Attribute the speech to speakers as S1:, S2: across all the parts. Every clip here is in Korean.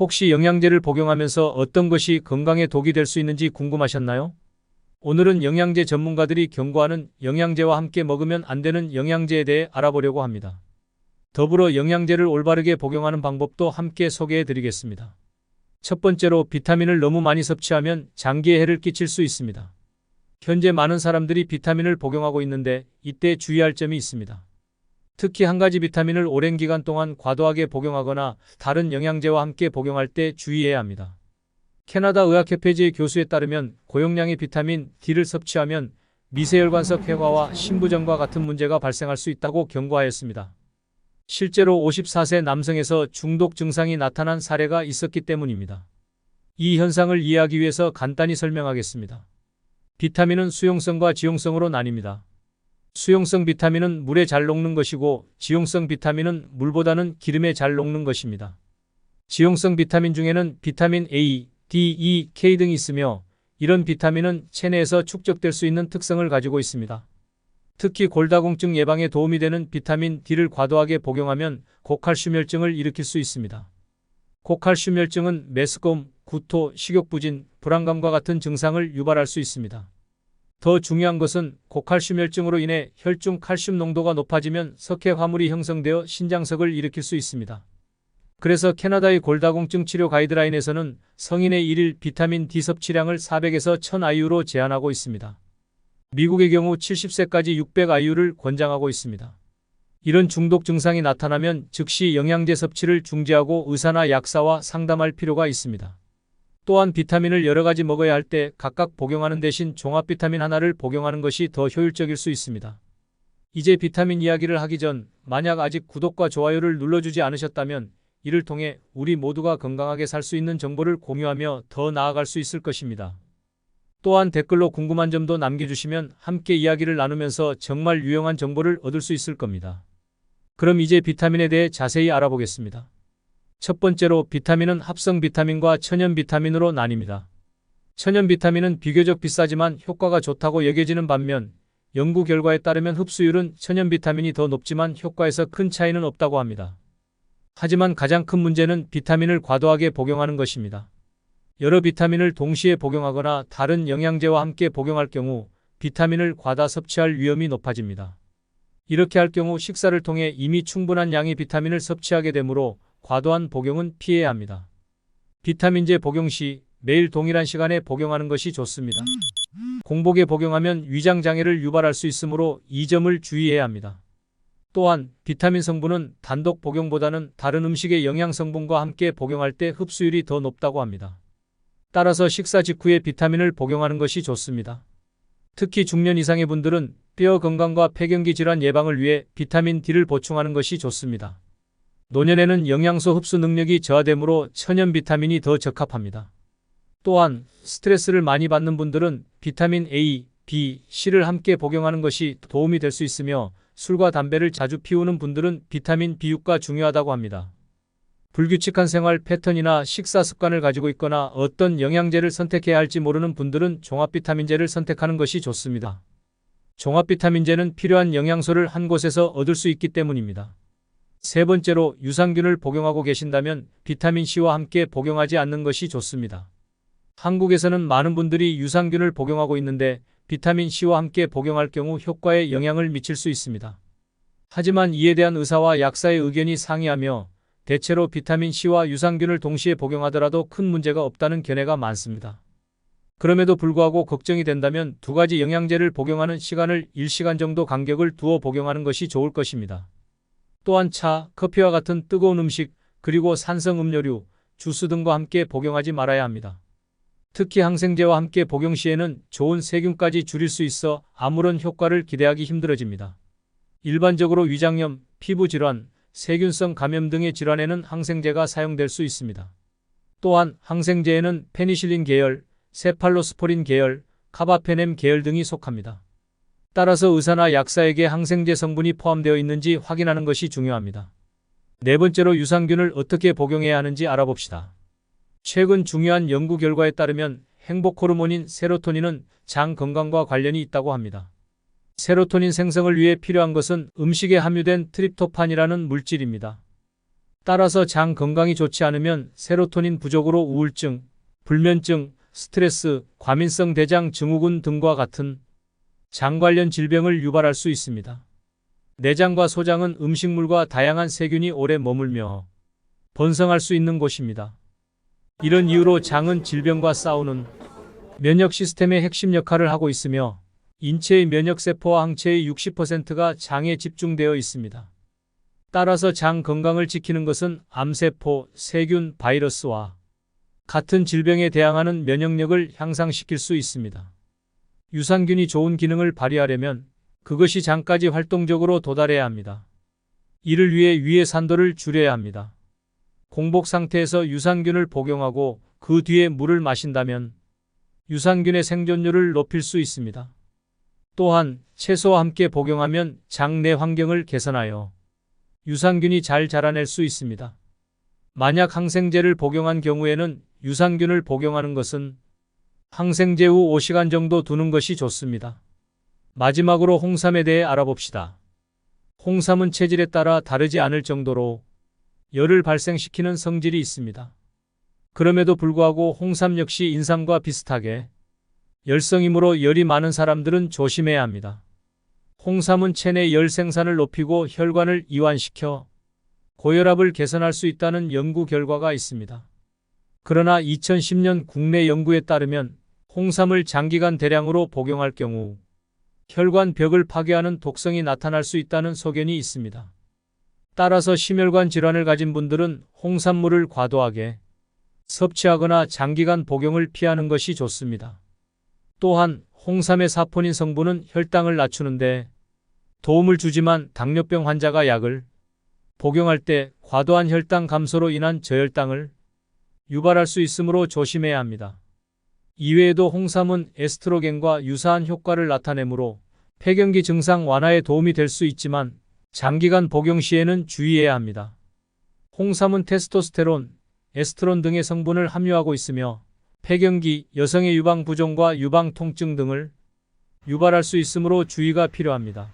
S1: 혹시 영양제를 복용하면서 어떤 것이 건강에 독이 될 수 있는지 궁금하셨나요? 오늘은 영양제 전문가들이 경고하는 영양제와 함께 먹으면 안 되는 영양제에 대해 알아보려고 합니다. 더불어 영양제를 올바르게 복용하는 방법도 함께 소개해 드리겠습니다. 첫 번째로 비타민을 너무 많이 섭취하면 장기에 해를 끼칠 수 있습니다. 현재 많은 사람들이 비타민을 복용하고 있는데 이때 주의할 점이 있습니다. 특히 한 가지 비타민을 오랜 기간 동안 과도하게 복용하거나 다른 영양제와 함께 복용할 때 주의해야 합니다. 캐나다 의학협회지의 교수에 따르면 고용량의 비타민 D를 섭취하면 미세혈관성 폐화와 심부전과 같은 문제가 발생할 수 있다고 경고하였습니다. 실제로 54세 남성에서 중독 증상이 나타난 사례가 있었기 때문입니다. 이 현상을 이해하기 위해서 간단히 설명하겠습니다. 비타민은 수용성과 지용성으로 나뉩니다. 수용성 비타민은 물에 잘 녹는 것이고 지용성 비타민은 물보다는 기름에 잘 녹는 것입니다. 지용성 비타민 중에는 비타민 A, D, E, K 등이 있으며 이런 비타민은 체내에서 축적될 수 있는 특성을 가지고 있습니다. 특히 골다공증 예방에 도움이 되는 비타민 D를 과도하게 복용하면 고칼슘혈증을 일으킬 수 있습니다. 고칼슘혈증은 메스꺼움, 구토, 식욕부진, 불안감과 같은 증상을 유발할 수 있습니다. 더 중요한 것은 고칼슘혈증으로 인해 혈중 칼슘 농도가 높아지면 석회 화물이 형성되어 신장석을 일으킬 수 있습니다. 그래서 캐나다의 골다공증 치료 가이드라인에서는 성인의 1일 비타민 D 섭취량을 400에서 1000IU로 제한하고 있습니다. 미국의 경우 70세까지 600IU를 권장하고 있습니다. 이런 중독 증상이 나타나면 즉시 영양제 섭취를 중지하고 의사나 약사와 상담할 필요가 있습니다. 또한 비타민을 여러 가지 먹어야 할 때 각각 복용하는 대신 종합 비타민 하나를 복용하는 것이 더 효율적일 수 있습니다. 이제 비타민 이야기를 하기 전 만약 아직 구독과 좋아요를 눌러주지 않으셨다면 이를 통해 우리 모두가 건강하게 살 수 있는 정보를 공유하며 더 나아갈 수 있을 것입니다. 또한 댓글로 궁금한 점도 남겨주시면 함께 이야기를 나누면서 정말 유용한 정보를 얻을 수 있을 겁니다. 그럼 이제 비타민에 대해 자세히 알아보겠습니다. 첫 번째로 비타민은 합성 비타민과 천연 비타민으로 나뉩니다. 천연 비타민은 비교적 비싸지만 효과가 좋다고 여겨지는 반면 연구 결과에 따르면 흡수율은 천연 비타민이 더 높지만 효과에서 큰 차이는 없다고 합니다. 하지만 가장 큰 문제는 비타민을 과도하게 복용하는 것입니다. 여러 비타민을 동시에 복용하거나 다른 영양제와 함께 복용할 경우 비타민을 과다 섭취할 위험이 높아집니다. 이렇게 할 경우 식사를 통해 이미 충분한 양의 비타민을 섭취하게 되므로 과도한 복용은 피해야 합니다. 비타민제 복용 시 매일 동일한 시간에 복용하는 것이 좋습니다. 공복에 복용하면 위장장애를 유발할 수 있으므로 이 점을 주의해야 합니다. 또한 비타민 성분은 단독 복용보다는 다른 음식의 영양 성분과 함께 복용할 때 흡수율이 더 높다고 합니다. 따라서 식사 직후에 비타민을 복용하는 것이 좋습니다. 특히 중년 이상의 분들은 뼈 건강과 폐경기 질환 예방을 위해 비타민 D를 보충하는 것이 좋습니다. 노년에는 영양소 흡수 능력이 저하되므로 천연 비타민이 더 적합합니다. 또한 스트레스를 많이 받는 분들은 비타민 A, B, C를 함께 복용하는 것이 도움이 될 수 있으며 술과 담배를 자주 피우는 분들은 비타민 B6가 중요하다고 합니다. 불규칙한 생활 패턴이나 식사 습관을 가지고 있거나 어떤 영양제를 선택해야 할지 모르는 분들은 종합 비타민제를 선택하는 것이 좋습니다. 종합 비타민제는 필요한 영양소를 한 곳에서 얻을 수 있기 때문입니다. 세 번째로 유산균을 복용하고 계신다면 비타민C와 함께 복용하지 않는 것이 좋습니다. 한국에서는 많은 분들이 유산균을 복용하고 있는데 비타민C와 함께 복용할 경우 효과에 영향을 미칠 수 있습니다. 하지만 이에 대한 의사와 약사의 의견이 상이하며 대체로 비타민C와 유산균을 동시에 복용하더라도 큰 문제가 없다는 견해가 많습니다. 그럼에도 불구하고 걱정이 된다면 두 가지 영양제를 복용하는 시간을 1시간 정도 간격을 두어 복용하는 것이 좋을 것입니다. 또한 차, 커피와 같은 뜨거운 음식, 그리고 산성 음료류, 주스 등과 함께 복용하지 말아야 합니다. 특히 항생제와 함께 복용 시에는 좋은 세균까지 줄일 수 있어 아무런 효과를 기대하기 힘들어집니다. 일반적으로 위장염, 피부질환, 세균성 감염 등의 질환에는 항생제가 사용될 수 있습니다. 또한 항생제에는 페니실린 계열, 세팔로스포린 계열, 카바페넴 계열 등이 속합니다. 따라서 의사나 약사에게 항생제 성분이 포함되어 있는지 확인하는 것이 중요합니다. 네 번째로 유산균을 어떻게 복용해야 하는지 알아봅시다. 최근 중요한 연구 결과에 따르면 행복 호르몬인 세로토닌은 장 건강과 관련이 있다고 합니다. 세로토닌 생성을 위해 필요한 것은 음식에 함유된 트립토판이라는 물질입니다. 따라서 장 건강이 좋지 않으면 세로토닌 부족으로 우울증, 불면증, 스트레스, 과민성 대장 증후군 등과 같은 장 관련 질병을 유발할 수 있습니다. 내장과 소장은 음식물과 다양한 세균이 오래 머물며 번성할 수 있는 곳입니다. 이런 이유로 장은 질병과 싸우는 면역 시스템의 핵심 역할을 하고 있으며 인체의 면역세포와 항체의 60%가 장에 집중되어 있습니다. 따라서 장 건강을 지키는 것은 암세포, 세균, 바이러스와 같은 질병에 대항하는 면역력을 향상시킬 수 있습니다. 유산균이 좋은 기능을 발휘하려면 그것이 장까지 활동적으로 도달해야 합니다. 이를 위해 위의 산도를 줄여야 합니다. 공복 상태에서 유산균을 복용하고 그 뒤에 물을 마신다면 유산균의 생존율을 높일 수 있습니다. 또한 채소와 함께 복용하면 장 내 환경을 개선하여 유산균이 잘 자라낼 수 있습니다. 만약 항생제를 복용한 경우에는 유산균을 복용하는 것은 항생제 후 5시간 정도 두는 것이 좋습니다. 마지막으로 홍삼에 대해 알아봅시다. 홍삼은 체질에 따라 다르지 않을 정도로 열을 발생시키는 성질이 있습니다. 그럼에도 불구하고 홍삼 역시 인삼과 비슷하게 열성이므로 열이 많은 사람들은 조심해야 합니다. 홍삼은 체내 열 생산을 높이고 혈관을 이완시켜 고혈압을 개선할 수 있다는 연구 결과가 있습니다. 그러나 2010년 국내 연구에 따르면 홍삼을 장기간 대량으로 복용할 경우 혈관 벽을 파괴하는 독성이 나타날 수 있다는 소견이 있습니다. 따라서 심혈관 질환을 가진 분들은 홍삼물을 과도하게 섭취하거나 장기간 복용을 피하는 것이 좋습니다. 또한 홍삼의 사포닌 성분은 혈당을 낮추는데 도움을 주지만 당뇨병 환자가 약을 복용할 때 과도한 혈당 감소로 인한 저혈당을 유발할 수 있으므로 조심해야 합니다. 이외에도 홍삼은 에스트로겐과 유사한 효과를 나타내므로 폐경기 증상 완화에 도움이 될 수 있지만 장기간 복용 시에는 주의해야 합니다. 홍삼은 테스토스테론, 에스트론 등의 성분을 함유하고 있으며 폐경기, 여성의 유방 부종과 유방 통증 등을 유발할 수 있으므로 주의가 필요합니다.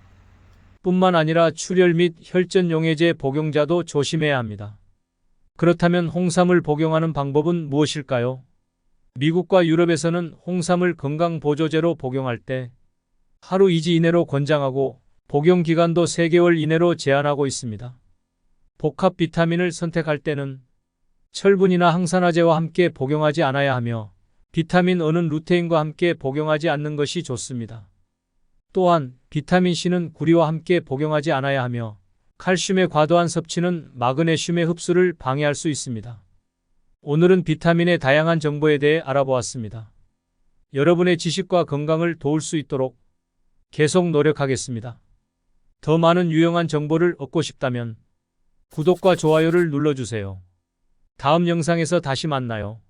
S1: 뿐만 아니라 출혈 및 혈전 용해제 복용자도 조심해야 합니다. 그렇다면 홍삼을 복용하는 방법은 무엇일까요? 미국과 유럽에서는 홍삼을 건강보조제로 복용할 때 하루 2지 이내로 권장하고 복용 기간도 3개월 이내로 제한하고 있습니다. 복합 비타민을 선택할 때는 철분이나 항산화제와 함께 복용하지 않아야 하며 비타민 E는 루테인과 함께 복용하지 않는 것이 좋습니다. 또한 비타민C는 구리와 함께 복용하지 않아야 하며 칼슘의 과도한 섭취는 마그네슘의 흡수를 방해할 수 있습니다. 오늘은 비타민의 다양한 정보에 대해 알아보았습니다. 여러분의 지식과 건강을 도울 수 있도록 계속 노력하겠습니다. 더 많은 유용한 정보를 얻고 싶다면 구독과 좋아요를 눌러주세요. 다음 영상에서 다시 만나요.